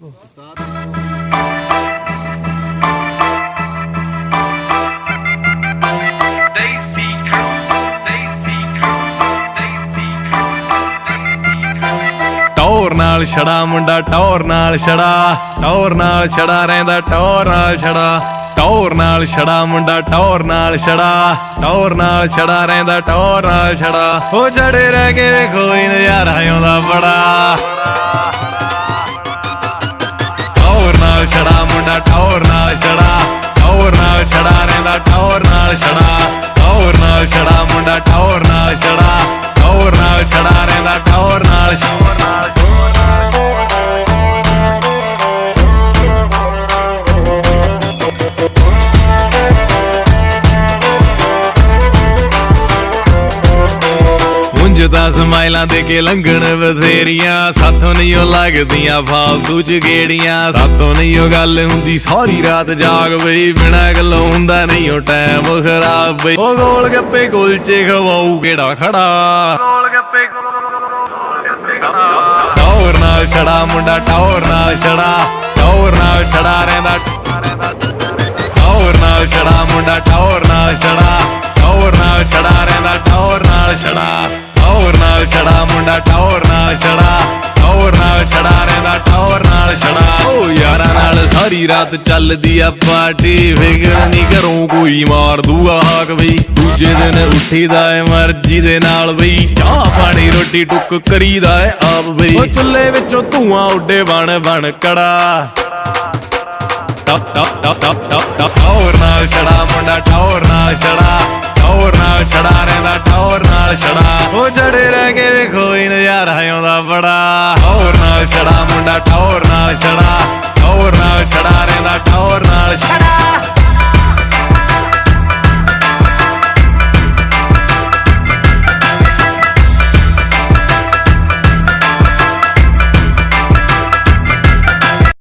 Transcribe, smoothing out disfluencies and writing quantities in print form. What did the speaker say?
ਟੌਰ ਨਾਲ ਛੜਾ ਮੁੰਡਾ ਟੌਰ ਨਾਲ ਛੜਾ, ਟੌਰ ਨਾਲ ਛੜਾ ਰਹਿੰਦਾ ਟੌਰ ਨਾਲ ਛੜਾ, ਟੌਰ ਨਾਲ ਛੜਾ ਮੁੰਡਾ ਟੌਰ ਨਾਲ ਛੜਾ, ਟੌਰ ਨਾਲ ਛੜਾ ਰਹਿੰਦਾ ਟੌਰ ਨਾਲ ਛੜਾ। ਉਹ ਛੜੇ ਰਹਿ ਕੇ ਵੇਖੋ ਹੀ ਨਜ਼ਾਰਾ ਆਉਂਦਾ ਬੜਾ। ਟੌਰ ਨਾਲ ਛੜਾ ਮੁੰਡਾ ਟੌਰ ਨਾਲ ਛੜਾ, ਟੌਰ ਨਾਲ ਛੜਾ ਰਹਿੰਦਾ ਟੌਰ ਨਾਲ ਛੜਾ, ਟੌਰ ਨਾਲ ਛੜਾ ਮੁੰਡਾ ਟੌਰ ਨਾਲ ਛੜਾ, ਟੌਰ ਨਾਲ ਛੜਾ ਰਹਿੰਦਾ ਟੌਰ ਨਾਲ ਛੜਾ। ਉਂਝ ਤਾਂ ਸਮਾਈਲਾਂ ਦੇ ਕੇ ਲੰਘਣ ਬਥੇਰੀਆਂ, ਸਾਥੋਂ ਨਹੀਂ ਉਹ ਲੱਗਦੀਆਂ ਫਾਲਤੂ ਚ ਗੇੜੀਆਂ, ਸਾਥੋਂ ਨਹੀਂ ਉਹ ਗੱਲ ਹੁੰਦੀ ਸਾਰੀ ਰਾਤ ਜਾਗ ਬਈ, ਬਿਨਾਂ ਗੱਲੋਂ ਹੁੰਦਾ ਨਹੀਂ ਉਹ ਟਾਈਮ ਖਰਾਬ ਬਈ। ਉਹ ਗੋਲ ਗੱਪੇ ਕੁਲਚੇ ਖਵਾਊ ਕਿਹੜਾ ਖੜਾ, ਗੋਲ ਗੱਪੇ ਟੌਰ ਨਾਲ ਛੜਾ ਮੁੰਡਾ ਟੌਰ ਨਾਲ ਛੜਾ, ਟੌਰ ਨਾਲ ਛੜਾ ਰਹਿੰਦਾ ਟੌਰ ਨਾਲ ਛੜਾ ਮੁੰਡਾ ਟੌਰ ਨਾਲ ਛੜਾ, ਟੌਰ ਨਾਲ ਛੜਾ ਰਹਿੰਦਾ ਟੌਰ ਨਾਲ ਛੜਾ, ਟੌਰ ਨਾਲ ਛੜਾ ਮੁੰਡਾ ਟੌਰ ਨਾਲ ਛੜਾ, ਟੌਰ ਨਾਲ ਛੜਾ ਰਹਿੰਦਾ ਟੌਰ ਨਾਲ ਛੜਾ। ਉਹ ਯਾਰਾਂ ਨਾਲ ਸਾਰੀ ਰਾਤ ਚੱਲਦੀ ਆ ਪਾਰਟੀ, ਫਿਕਰ ਨਹੀਂ ਘਰੋਂ ਕੋਈ ਮਾਰ ਦੂਗਾ ਹਾਕ ਬਈ, ਦੂਜੇ ਦਿਨ ਉੱਠੀਦਾ ਏ ਮਰਜ਼ੀ ਦੇ ਨਾਲ ਬਈ, ਚਾਹ ਪਾਣੀ ਰੋਟੀ ਟੁੱਕ ਕਰੀਦਾ ਏ ਆਪ ਬਈ। ਉਹ ਚੁੱਲ੍ਹੇ ਵਿੱਚੋਂ ਧੂਆਂ ਉੱਡੇ ਬਣ ਬਣ ਕੜਾ, ਟੌਰ ਨਾਲ ਛੜਾ ਮੁੰਡਾ ਟੌਰ ਨਾਲ ਛੜਾ, ਟੌਰ ਨਾਲ ਛੜਾ ਰਹਿੰਦਾ ਟੌਰ ਨਾਲ ਛੜਾ। ਉਹ ਛੜੇ ਰਹਿ ਕੇ ਵੇਖੋ ਹੀ ਨਜ਼ਾਰਾ ਆਉਂਦਾ ਬੜਾ। ਟੌਰ ਨਾਲ ਛੜਾ ਮੁੰਡਾ ਟੌਰ ਨਾਲ ਛੜਾ, ਟੌਰ ਨਾਲ ਛੜਾ ਰਹਿੰਦਾ ਟੌਰ ਨਾਲ ਛੜਾ।